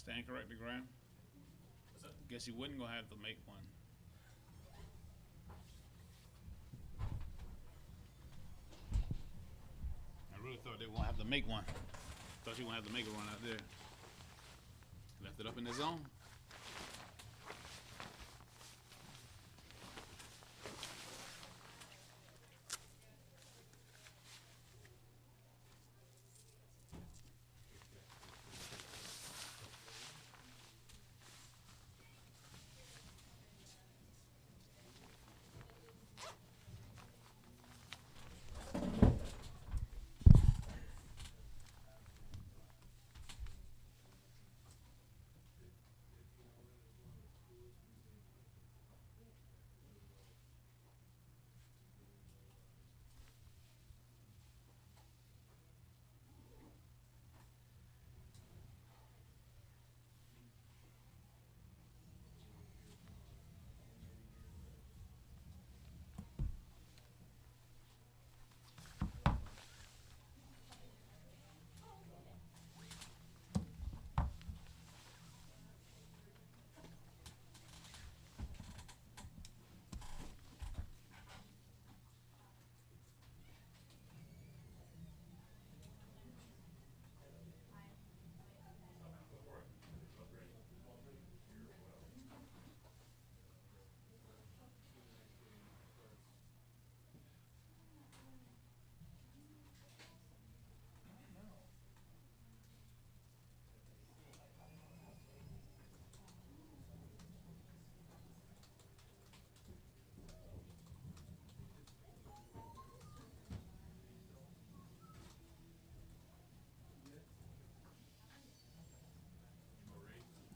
Stand corrected, Graham. Guess you wouldn't gonna have to make one. I really thought they were gonna have to make one. Thought you were gonna have to make a run out there. Left it up in the zone.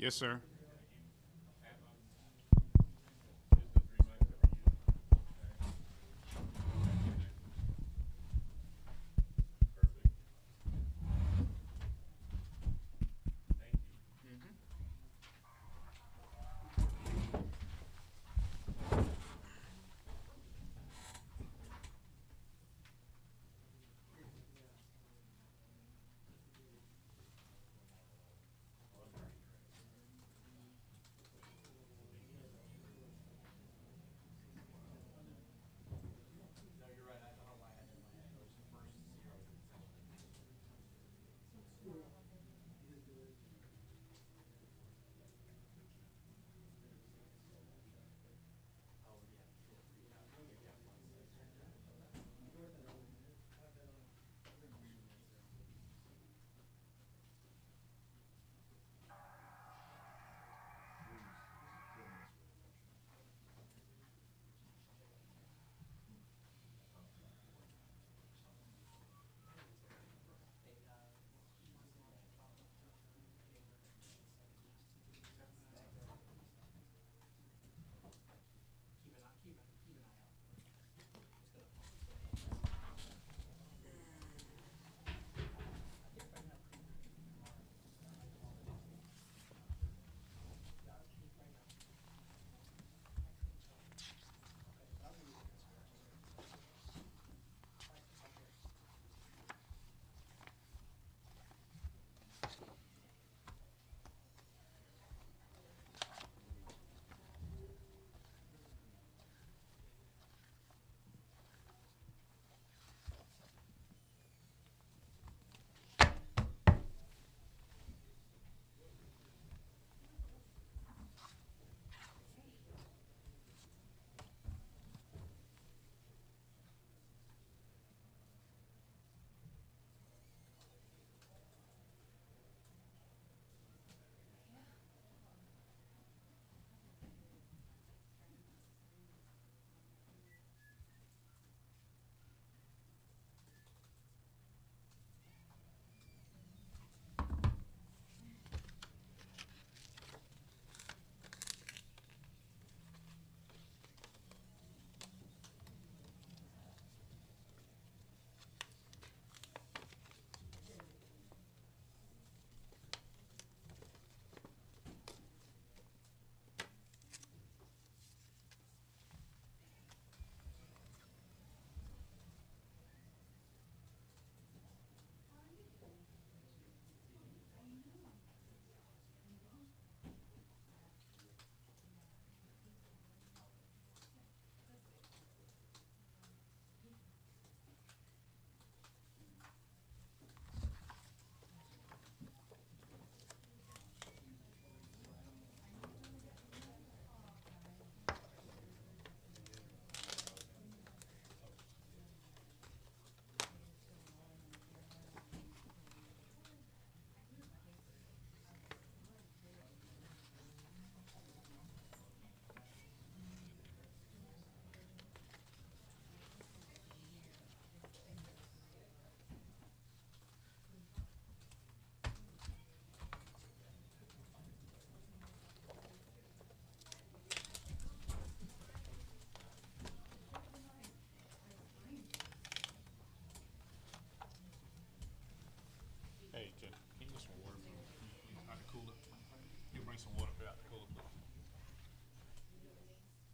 Yes, sir. some water out the cooler, please.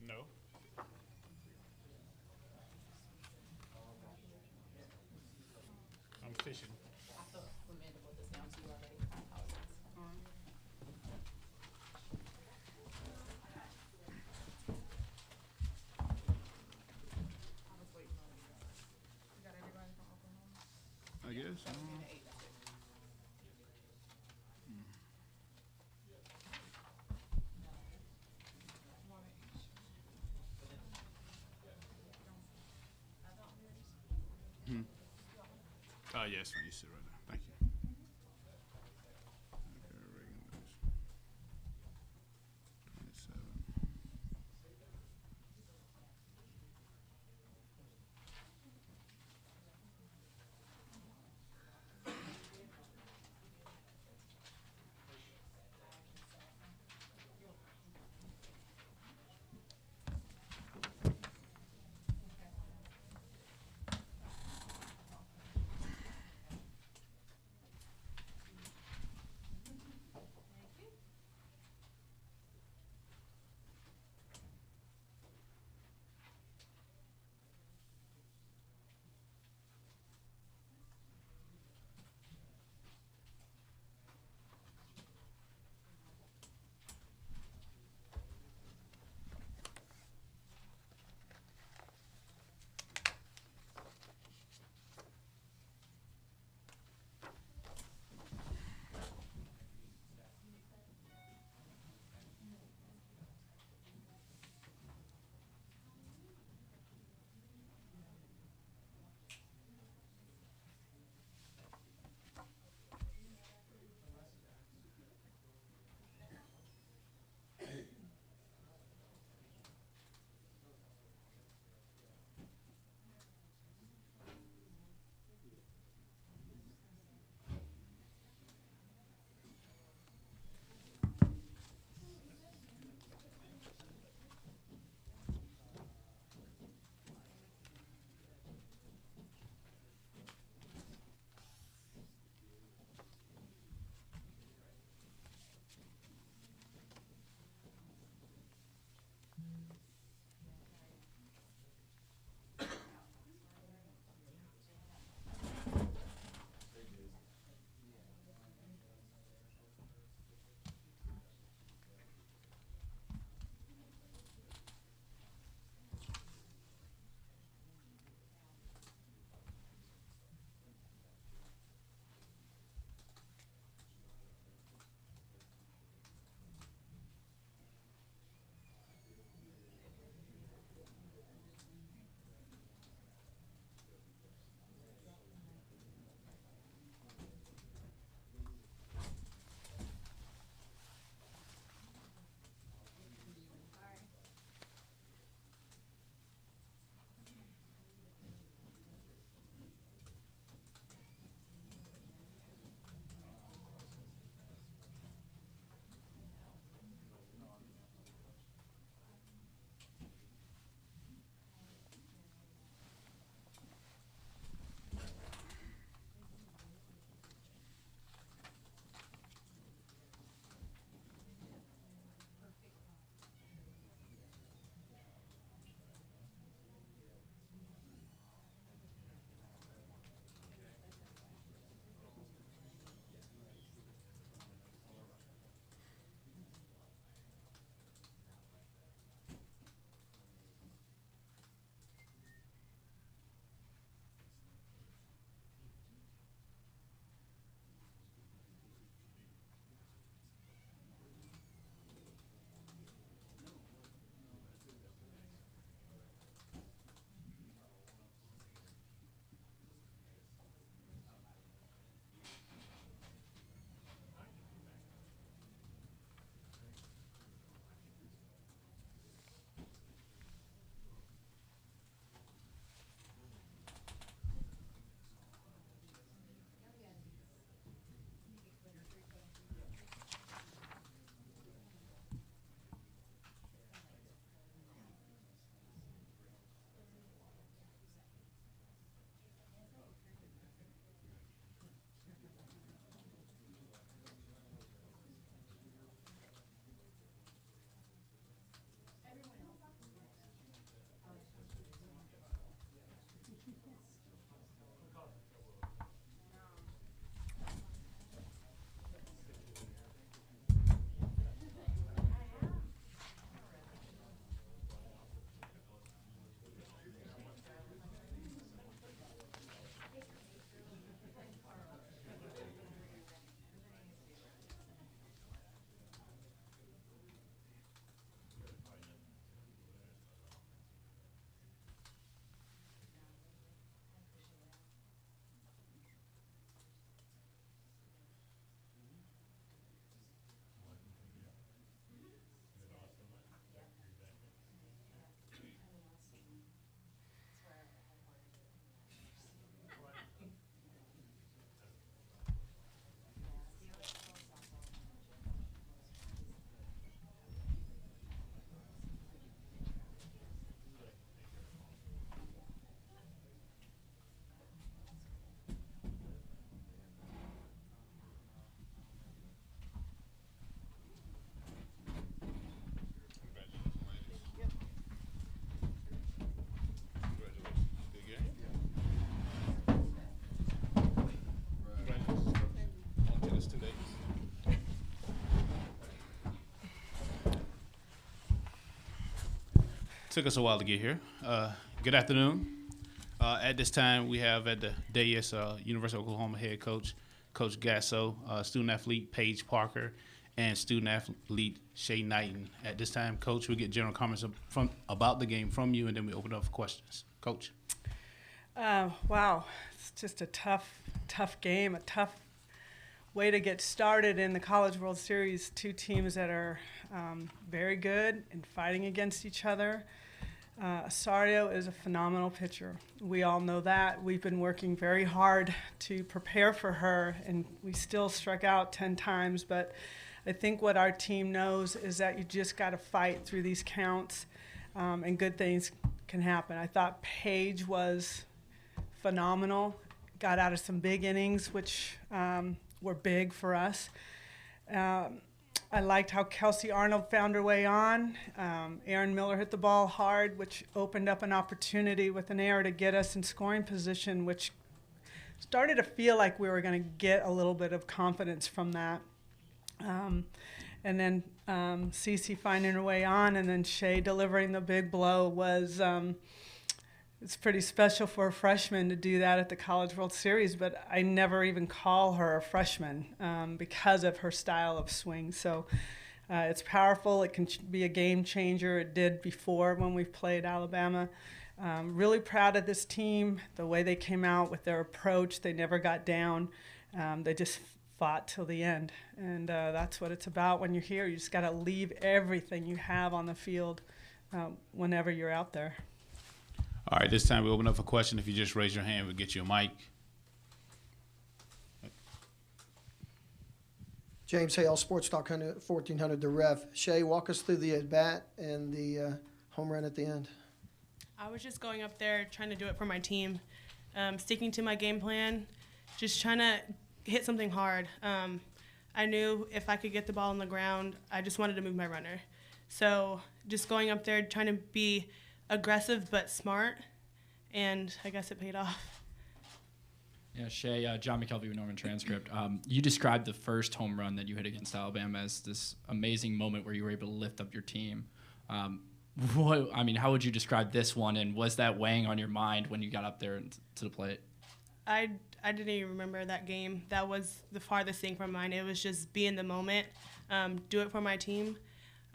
No. I'm fishing. I thought Amanda put this down to you already. I apologize. I was waiting on you. You got everybody from Oklahoma? I guess. Yes, you sit right there. Thank you. Okay, regulars. 27. Took us a while to get here. Good afternoon. At this time, we have at the dais University of Oklahoma head coach, Coach Gasso, student athlete Paige Parker, and student athlete Shay Knighton. At this time, Coach, we get general comments about the game from you, and then we open up for questions. Coach. Wow, it's just a tough game, a tough way to get started in the College World Series. Two teams that are very good and fighting against each other. Osorio is a phenomenal pitcher. We all know that. We've been working very hard to prepare for her, and we still struck out 10 times. But I think what our team knows is that you just got to fight through these counts, and good things can happen. I thought Paige was phenomenal, got out of some big innings, which were big for us. I liked how Kelsey Arnold found her way on. Aaron Miller hit the ball hard, which opened up an opportunity with an error to get us in scoring position, which started to feel like we were going to get a little bit of confidence from that. And then Cece finding her way on, and then Shay delivering the big blow was it's pretty special for a freshman to do that at the College World Series, but I never even call her a freshman because of her style of swing. So it's powerful. It can be a game changer. It did before when we played Alabama. Really proud of this team, the way they came out with their approach. They never got down. They just fought till the end. And that's what it's about when you're here. You just got to leave everything you have on the field whenever you're out there. All right, this time we open up for question. If you just raise your hand, we'll get you a mic. James Hale, Sports Talk 1400 The Ref. Shay, walk us through the at-bat and the home run at the end. I was just going up there trying to do it for my team, sticking to my game plan, just trying to hit something hard. I knew if I could get the ball on the ground, I just wanted to move my runner. So just going up there trying to be aggressive but smart, and I guess it paid off. Yeah, Shay, John McKelvey with Norman Transcript. You described the first home run that you hit against Alabama as this amazing moment where you were able to lift up your team. How would you describe this one, and was that weighing on your mind when you got up there to the plate? I didn't even remember that game. That was the farthest thing from mine. It was just be in the moment, do it for my team.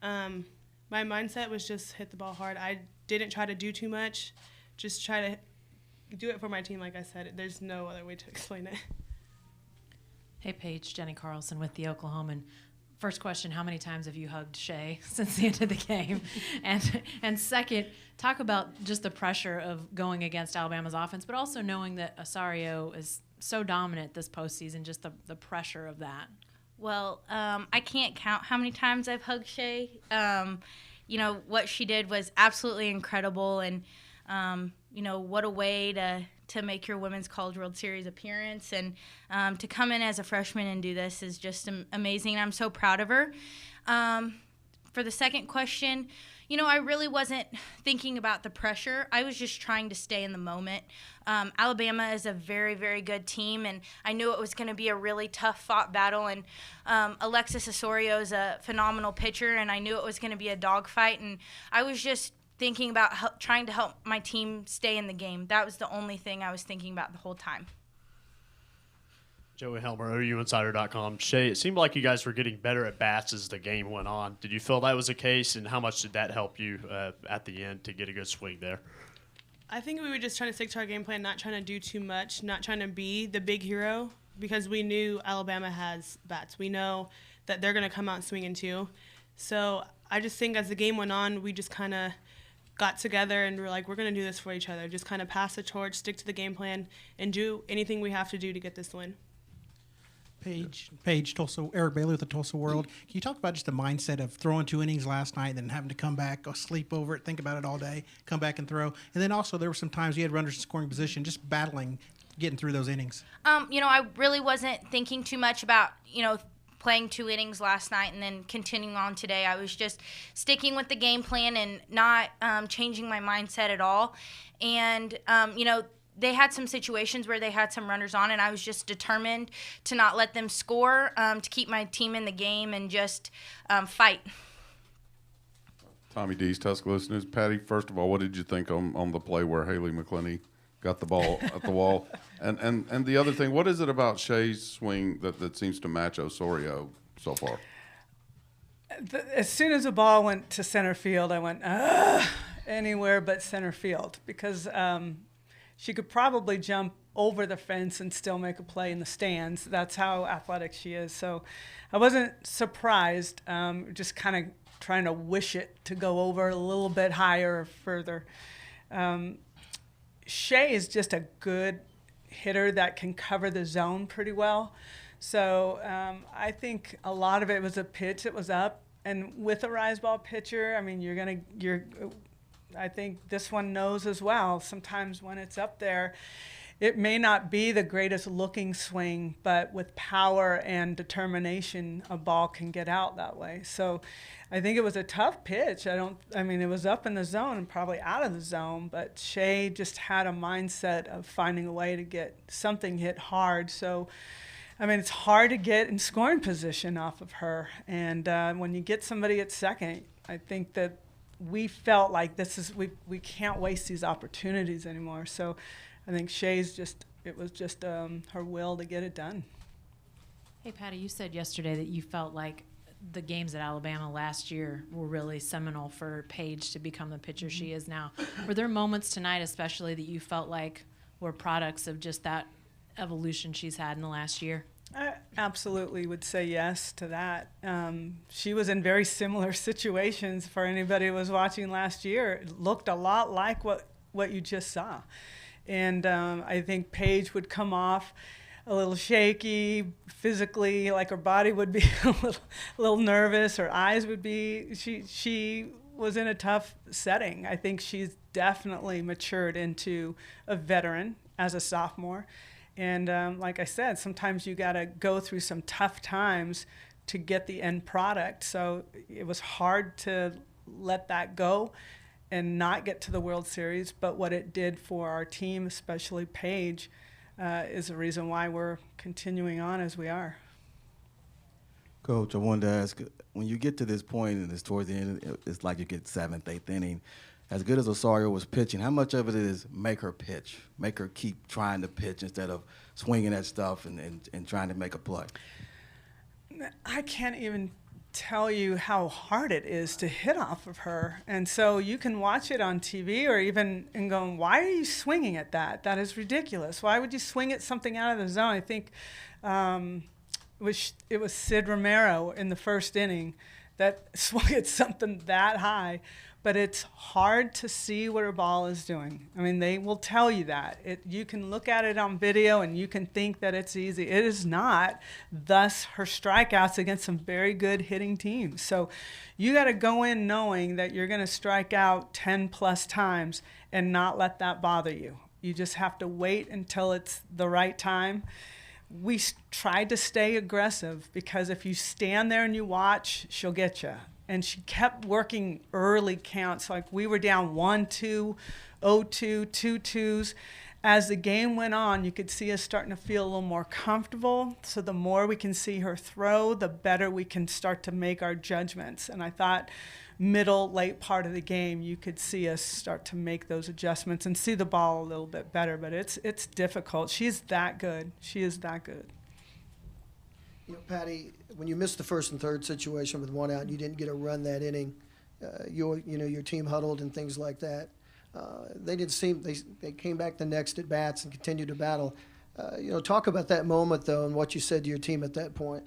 My mindset was just hit the ball hard. I didn't try to do too much, just try to do it for my team, like I said. There's no other way to explain it. Hey, Paige, Jenny Carlson with the Oklahoman. First question, how many times have you hugged Shay since the end of the game? And second, talk about just the pressure of going against Alabama's offense, but also knowing that Osorio is so dominant this postseason, just the pressure of that. Well, I can't count how many times I've hugged Shay. What she did was absolutely incredible, and what a way to make your Women's College World Series appearance, and to come in as a freshman and do this is just amazing. I'm so proud of her. For the second question, I really wasn't thinking about the pressure. I was just trying to stay in the moment. Alabama is a very, very good team, and I knew it was going to be a really tough-fought battle. And Alexis Osorio is a phenomenal pitcher, and I knew it was going to be a dogfight. And I was just thinking about trying to help my team stay in the game. That was the only thing I was thinking about the whole time. Joey Helmer, OUinsider.com. Shay, it seemed like you guys were getting better at bats as the game went on. Did you feel that was the case, and how much did that help you at the end to get a good swing there? I think we were just trying to stick to our game plan, not trying to do too much, not trying to be the big hero, because we knew Alabama has bats. We know that they're going to come out swinging too. So I just think as the game went on, we just kind of got together and we're like, we're going to do this for each other. Just kind of pass the torch, stick to the game plan, and do anything we have to do to get this win. Paige, Tulsa, Eric Bailey with the Tulsa World. Can you talk about just the mindset of throwing 2 innings last night and then having to come back, go sleep over it, think about it all day, come back and throw? And then also there were some times you had runners in scoring position, just battling, getting through those innings. I really wasn't thinking too much about, playing 2 innings last night and then continuing on today. I was just sticking with the game plan and not changing my mindset at all. And, they had some situations where they had some runners on, and I was just determined to not let them score, to keep my team in the game and just fight. Tommy D's Tuscaloosa News. Patty, first of all, what did you think on the play where Haley McClenny got the ball at the wall? And the other thing, what is it about Shea's swing that seems to match Osorio so far? As soon as the ball went to center field, I went, anywhere but center field, because she could probably jump over the fence and still make a play in the stands. That's how athletic she is. So I wasn't surprised, just kind of trying to wish it to go over a little bit higher or further. Shea is just a good hitter that can cover the zone pretty well. So I think a lot of it was a pitch that was up. And with a rise ball pitcher, I mean, I think this one knows as well. Sometimes when it's up there, it may not be the greatest looking swing, but with power and determination, a ball can get out that way. So I think it was a tough pitch. It was up in the zone and probably out of the zone, but Shea just had a mindset of finding a way to get something hit hard. So it's hard to get in scoring position off of her. And when you get somebody at second, I think that we felt like we can't waste these opportunities anymore. So I think Shea's it was just her will to get it done. Hey, Patty, you said yesterday that you felt like the games at Alabama last year were really seminal for Paige to become the pitcher she is now. Were there moments tonight especially that you felt like were products of just that evolution she's had in the last year? I absolutely would say yes to that. She was in very similar situations for anybody who was watching last year. It looked a lot like what you just saw. And I think Paige would come off a little shaky physically, like her body would be a little nervous, her eyes would be, she was in a tough setting. I think she's definitely matured into a veteran as a sophomore. And like I said, sometimes you got to go through some tough times to get the end product. So it was hard to let that go and not get to the World Series. But what it did for our team, especially Paige, is the reason why we're continuing on as we are. Coach, I wanted to ask, when you get to this point and it's towards the end, it's like you get 7th, 8th inning. As good as Osorio was pitching, how much of it is make her pitch, make her keep trying to pitch instead of swinging at stuff and trying to make a play? I can't even tell you how hard it is to hit off of her. And so you can watch it on TV or even and going, why are you swinging at that? That is ridiculous. Why would you swing at something out of the zone? I think it was Sid Romero in the first inning that swung at something that high. But it's hard to see what her ball is doing. I mean, they will tell you that. You can look at it on video and you can think that it's easy. It is not. Thus, her strikeouts against some very good hitting teams. So you got to go in knowing that you're going to strike out 10 plus times and not let that bother you. You just have to wait until it's the right time. We tried to stay aggressive because if you stand there and you watch, she'll get you. And she kept working early counts. Like we were down 1-2, 0-2, 2-2s. As the game went on, you could see us starting to feel a little more comfortable. So the more we can see her throw, the better we can start to make our judgments. And I thought middle, late part of the game, you could see us start to make those adjustments and see the ball a little bit better. But it's difficult. She's that good. She is that good. Patty, when you missed the first and third situation with one out and you didn't get a run that inning, your team huddled and things like that. They came back the next at bats and continued to battle. Talk about that moment though and what you said to your team at that point.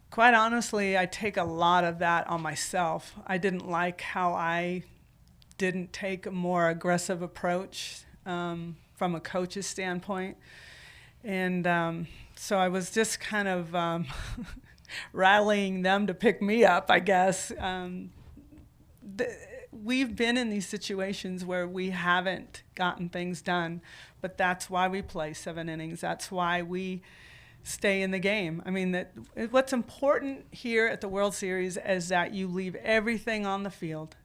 Quite honestly, I take a lot of that on myself. I didn't like how I didn't take a more aggressive approach from a coach's standpoint. And so I was just kind of rallying them to pick me up, I guess. We've been in these situations where we haven't gotten things done, but that's why we play 7 innings. That's why we stay in the game. I mean, what's important here at the World Series is that you leave everything on the field,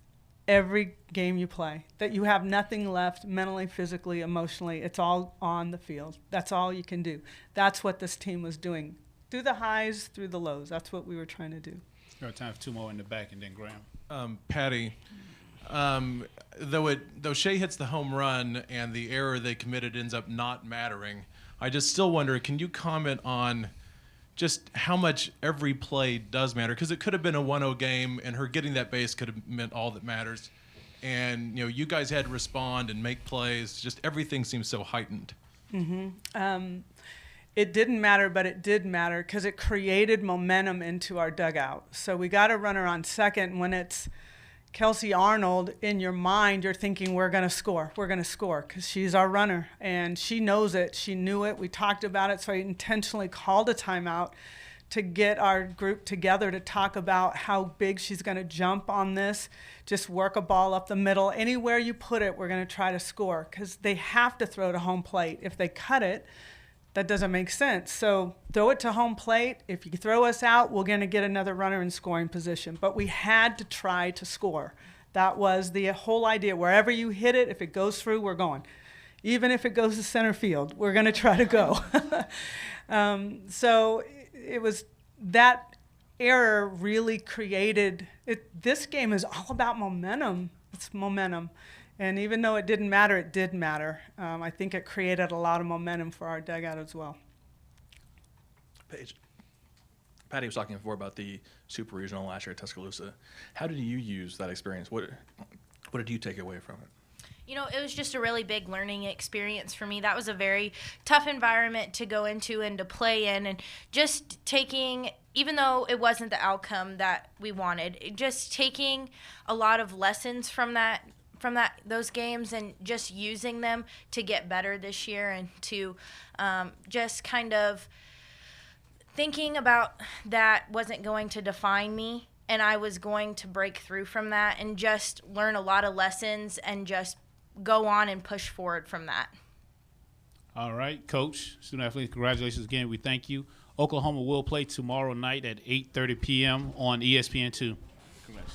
every game you play, that you have nothing left mentally, physically, emotionally. It's all on the field. That's all you can do. That's what this team was doing. Through the highs, through the lows. That's what we were trying to do. We have time for two more in the back, and then Graham. Patty, though Shea hits the home run and the error they committed ends up not mattering, I just still wonder, can you comment on just how much every play does matter? Because it could have been a 1-0 game, and her getting that base could have meant all that matters. And, you guys had to respond and make plays. Just everything seems so heightened. It didn't matter, but it did matter because it created momentum into our dugout. So we got a runner on second. When it's Kelsey Arnold, in your mind, you're thinking, we're going to score. We're going to score because she's our runner. And she knows it. She knew it. We talked about it. So I intentionally called a timeout to get our group together to talk about how big she's going to jump on this. Just work a ball up the middle. Anywhere you put it, we're going to try to score because they have to throw to home plate. If they cut it, that doesn't make sense. So throw it to home plate. If you throw us out, we're going to get another runner in scoring position. But we had to try to score. That was the whole idea. Wherever you hit it, if it goes through, we're going. Even if it goes to center field, we're going to try to go. So it was that error really created it. This game is all about momentum. It's momentum. And even though it didn't matter, it did matter. I think it created a lot of momentum for our dugout as well. Paige, Patty was talking before about the Super Regional last year at Tuscaloosa. How did you use that experience? What did you take away from it? It was just a really big learning experience for me. That was a very tough environment to go into and to play in, and just taking, even though it wasn't the outcome that we wanted, just taking a lot of lessons from those games and just using them to get better this year, and to just kind of thinking about that wasn't going to define me, and I was going to break through from that and just learn a lot of lessons and just go on and push forward from that. All right, Coach, student athletes, congratulations again. We thank you. Oklahoma will play tomorrow night at 8:30 p.m. on ESPN2. Congrats.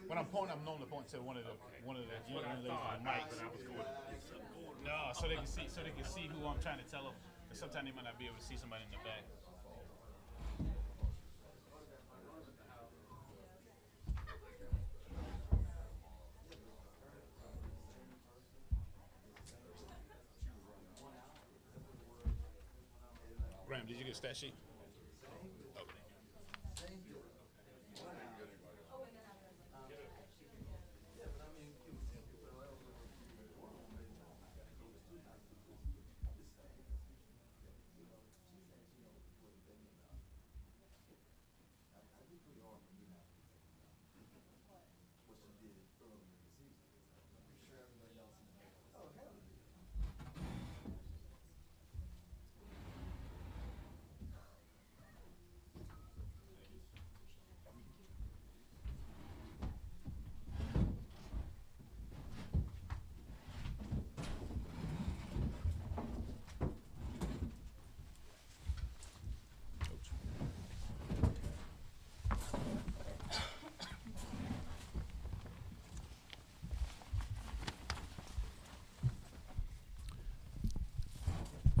When I'm pointing, I'm known to point to one of the young ladies on the mic. No, so they can see who I'm trying to tell them. Sometimes they might not be able to see somebody in the back. Graham, did you get a stat sheet?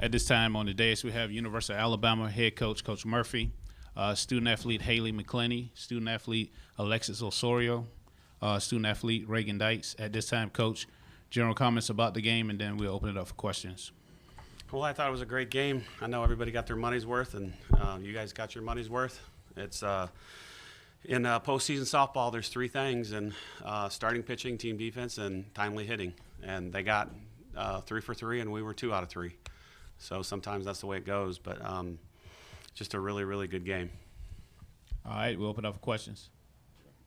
At this time on the dais, we have University of Alabama head coach, Coach Murphy, student-athlete Haley McClenny, student-athlete Alexis Osorio, student-athlete Reagan Dykes. At this time, Coach, general comments about the game, and then we'll open it up for questions. Well, I thought it was a great game. I know everybody got their money's worth, and you guys got your money's worth. It's in postseason softball, there's three things, and starting pitching, team defense, and timely hitting. And they got 3 for 3, and we were 2 out of 3. So sometimes that's the way it goes, but just a really, really good game. All right, we'll open up for questions.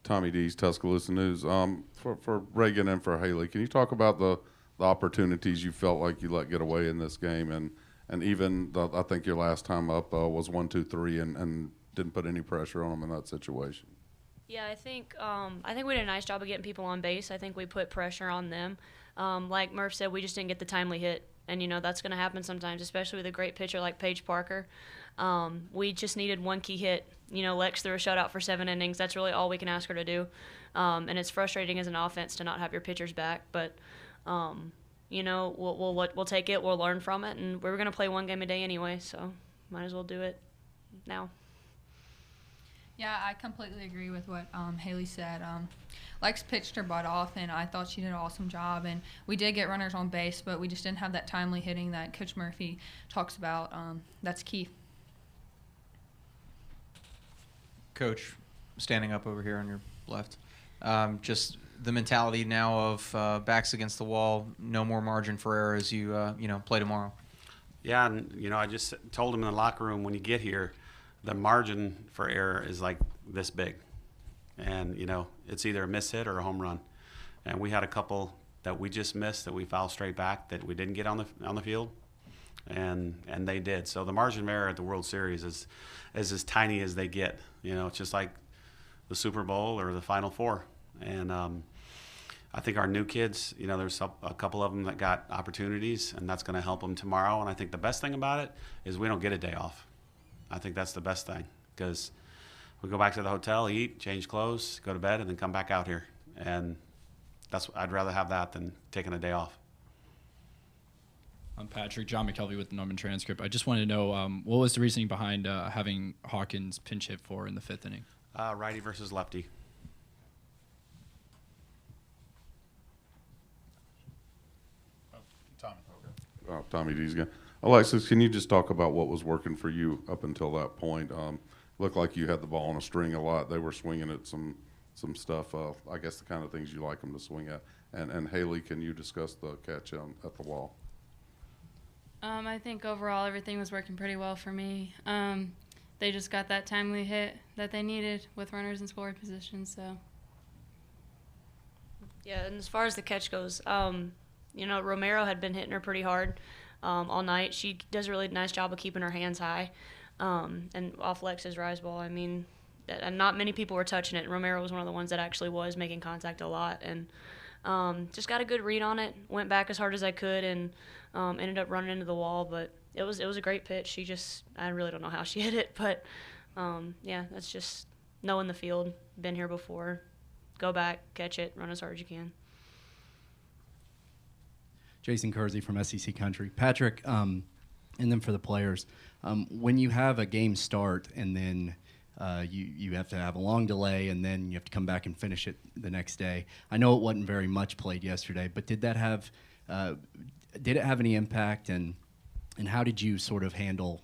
Tommy D's Tuscaloosa News. For Reagan and for Haley, can you talk about the opportunities you felt like you let get away in this game, and even I think your last time up was 1, 2, 3, and didn't put any pressure on them in that situation. Yeah, I think we did a nice job of getting people on base. I think we put pressure on them. Like Murph said, we just didn't get the timely hit, and that's going to happen sometimes, especially with a great pitcher like Paige Parker. We just needed one key hit. Lex threw a shutout for 7 innings. That's really all we can ask her to do, and it's frustrating as an offense to not have your pitchers back, but. We'll take it. We'll learn from it, and we're going to play one game a day anyway, so might as well do it now. Yeah, I completely agree with what Haley said. Lex pitched her butt off, and I thought she did an awesome job. And we did get runners on base, but we just didn't have that timely hitting that Coach Murphy talks about. That's key. Coach, standing up over here on your left, just the mentality now of backs against the wall, no more margin for error as you play tomorrow. Yeah, and I just told them in the locker room, when you get here, the margin for error is like this big, and it's either a miss hit or a home run, and we had a couple that we just missed that we fouled straight back that we didn't get on the field, and they did. So the margin of error at the World Series is as tiny as they get. It's just like the Super Bowl or the Final Four, and I think our new kids, there's a couple of them that got opportunities, and that's going to help them tomorrow. And I think the best thing about it is we don't get a day off. I think that's the best thing, because we go back to the hotel, eat, change clothes, go to bed, and then come back out here. And I'd rather have that than taking a day off. I'm Patrick, John McKelvey with the Norman Transcript. I just wanted to know what was the reasoning behind having Hawkins pinch hit for in the 5th inning? Righty versus lefty. Tommy D's again. Alexis, can you just talk about what was working for you up until that point? Looked like you had the ball on a string a lot. They were swinging at some stuff. I guess the kind of things you like them to swing at. And Haley, can you discuss the catch at the wall? I think overall everything was working pretty well for me. They just got that timely hit that they needed with runners in scoring position. So. Yeah, and as far as the catch goes, Romero had been hitting her pretty hard all night. She does a really nice job of keeping her hands high, and off Lex's rise ball. I mean, and not many people were touching it. Romero was one of the ones that actually was making contact a lot, and just got a good read on it. Went back as hard as I could, and ended up running into the wall. But it was a great pitch. I really don't know how she hit it, but yeah, that's just knowing the field. Been here before. Go back, catch it, run as hard as you can. Jason Kersey from SEC Country. Patrick, and then for the players, when you have a game start and then you have to have a long delay and then you have to come back and finish it the next day. I know it wasn't very much played yesterday, but did it have any impact, and how did you sort of handle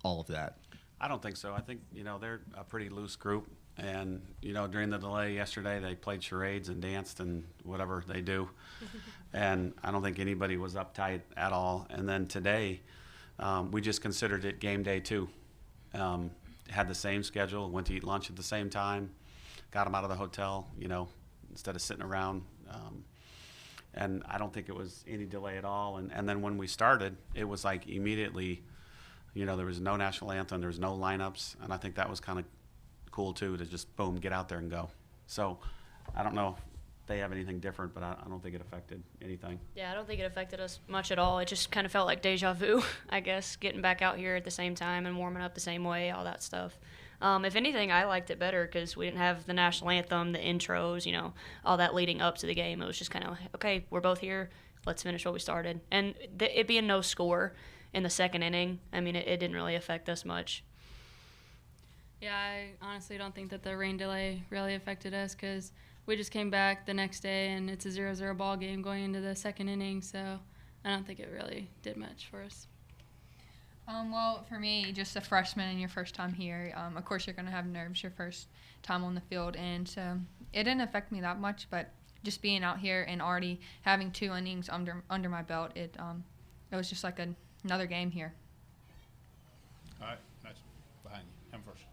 all of that? I don't think so. I think, they're a pretty loose group. And, during the delay yesterday, they played charades and danced and whatever they do. And I don't think anybody was uptight at all. And then today, we just considered it game day too. Had the same schedule, went to eat lunch at the same time, got them out of the hotel, instead of sitting around. And I don't think it was any delay at all. And then when we started, it was like immediately, there was no national anthem, there was no lineups. And I think that was kind of cool too, to just boom, get out there and go. So I don't know if they have anything different, but I don't think it affected anything. Yeah, I don't think it affected us much at all. It just kind of felt like deja vu, I guess, getting back out here at the same time and warming up the same way, all that stuff. If anything, I liked it better because we didn't have the national anthem, the intros, all that leading up to the game. It was just kind of like, okay, we're both here. Let's finish what we started. And it being no score, in the second inning, I mean, it didn't really affect us much. Yeah, I honestly don't think that the rain delay really affected us because we just came back the next day and it's a 0-0 ball game going into the second inning, so I don't think it really did much for us. Well, for me, just a freshman and your first time here, of course you're going to have nerves your first time on the field, and so it didn't affect me that much, but just being out here and already having 2 innings under my belt, it was just like another game here. All right, nice. Behind you. Him first.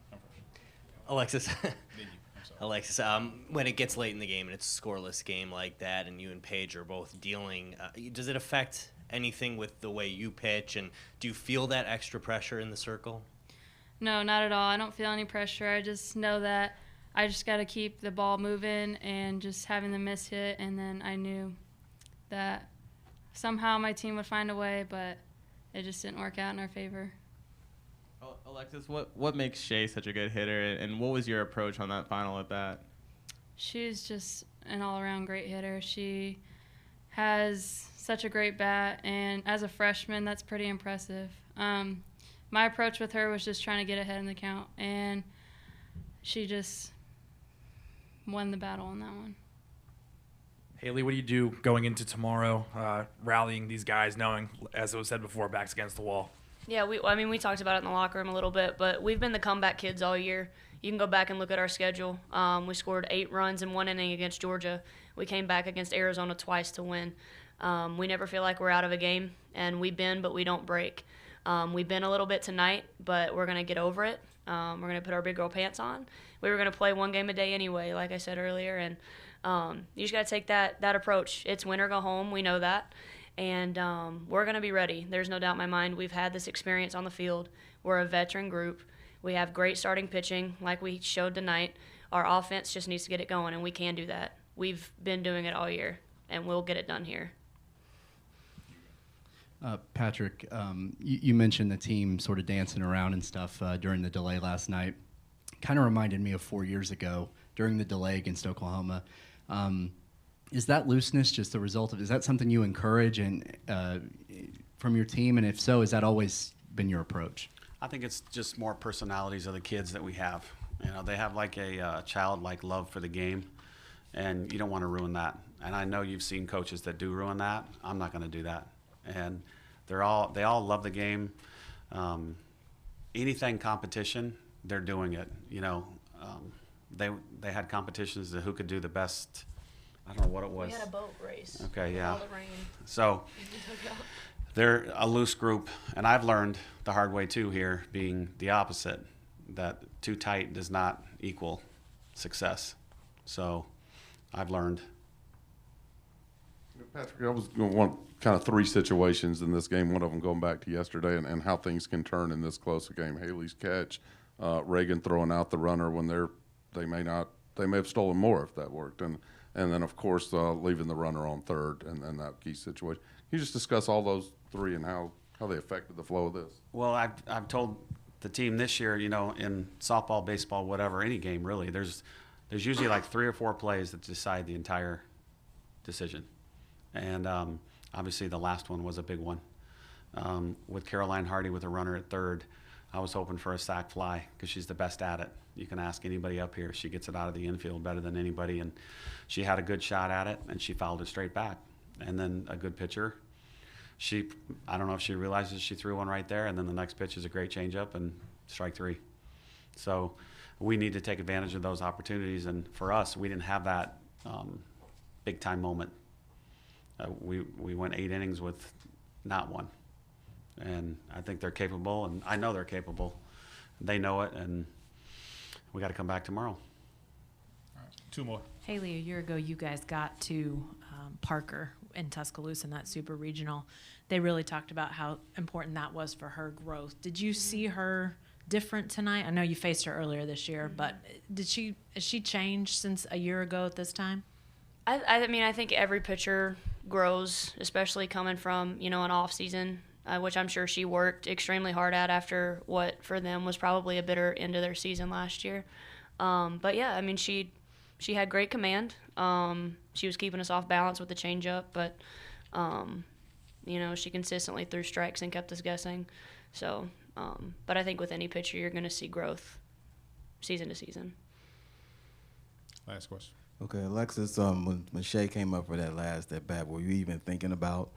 Alexis. Then you. I'm sorry. Alexis, when it gets late in the game and it's a scoreless game like that and you and Paige are both dealing, does it affect anything with the way you pitch, and do you feel that extra pressure in the circle? No, not at all. I don't feel any pressure. I just know that I just got to keep the ball moving and just having the miss hit, and then I knew that somehow my team would find a way, but it just didn't work out in our favor. Alexis, what makes Shay such a good hitter, and what was your approach on that final at bat? She's just an all-around great hitter. She has such a great bat, and as a freshman, that's pretty impressive. My approach with her was just trying to get ahead in the count, and she just won the battle on that one. Haley, what do you do going into tomorrow, rallying these guys, knowing, as it was said before, backs against the wall? Yeah, we talked about it in the locker room a little bit, but we've been the comeback kids all year. You can go back and look at our schedule. We scored 8 runs in 1 inning against Georgia. We came back against Arizona twice to win. We never feel like we're out of a game, and we bend, but we don't break. We bend a little bit tonight, but we're going to get over it. We're going to put our big girl pants on. We were going to play 1 game a day anyway, like I said earlier, and you just got to take that approach. It's win or go home. We know that. And we're going to be ready. There's no doubt in my mind. We've had this experience on the field. We're a veteran group. We have great starting pitching like we showed tonight. Our offense just needs to get it going, and we can do that. We've been doing it all year, and we'll get it done here. Patrick, you mentioned the team sort of dancing around and stuff during the delay last night. Kind of reminded me of 4 years ago during the delay against Oklahoma. Is that looseness just the result of, is that something you encourage and from your team? And if so, has that always been your approach? I think it's just more personalities of the kids that we have. You know, they have like a childlike love for the game, and you don't want to ruin that. And I know you've seen coaches that do ruin that. I'm not going to do that. And they all love the game. Anything competition, they're doing it. You know, they had competitions of who could do the best. I don't know what it was. We had a boat race. Okay, yeah. All the rain. So they're a loose group, and I've learned the hard way too here, being the opposite, that too tight does not equal success. So I've learned. Patrick, I was going to want kind of 3 situations in this game, one of them going back to yesterday, and how things can turn in this close a game. Haley's catch, Reagan throwing out the runner when they may have stolen more if that worked, and then, of course, leaving the runner on third and that key situation. Can you just discuss all those 3 and how they affected the flow of this? Well, I've told the team this year, you know, in softball, baseball, whatever, any game really, there's usually like 3 or 4 plays that decide the entire decision. And obviously the last one was a big one. With Caroline Hardy with a runner at third, I was hoping for a sac fly because she's the best at it. You can ask anybody up here. She gets it out of the infield better than anybody, and she had a good shot at it, and she fouled it straight back. And then a good pitcher, I don't know if she realizes she threw one right there, and then the next pitch is a great changeup and strike 3. So we need to take advantage of those opportunities, and for us, we didn't have that big-time moment. We went 8 innings with not one. And I think they're capable, and I know they're capable. They know it, and we got to come back tomorrow. All right, 2 more. Haley, a year ago, you guys got to Parker in Tuscaloosa in that super regional. They really talked about how important that was for her growth. Did you see her different tonight? I know you faced her earlier this year, but has she changed since a year ago at this time? I mean, I think every pitcher grows, especially coming from, you know, an off season, which I'm sure she worked extremely hard at after what for them was probably a bitter end of their season last year. But yeah, I mean, she had great command. She was keeping us off balance with the changeup, but You know, she consistently threw strikes and kept us guessing. So, but I think with any pitcher, you're going to see growth season to season. Last question. Okay, Alexis, when Shea came up for that last at bat, were you even thinking about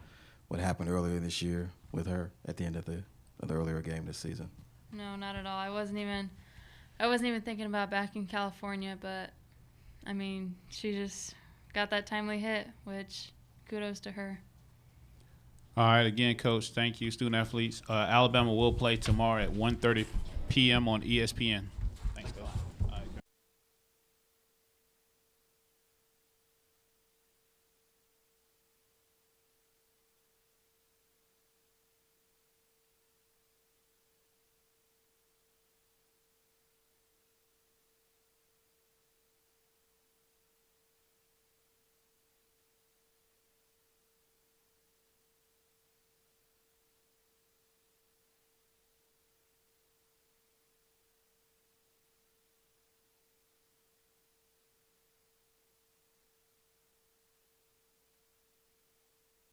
what happened earlier this year with her at the end of the earlier game this season? No, not at all. I wasn't even thinking about back in California, but I mean, she just got that timely hit, which kudos to her. All right, again, Coach, thank you, student athletes. Alabama will play tomorrow at 1:30 p.m. on ESPN.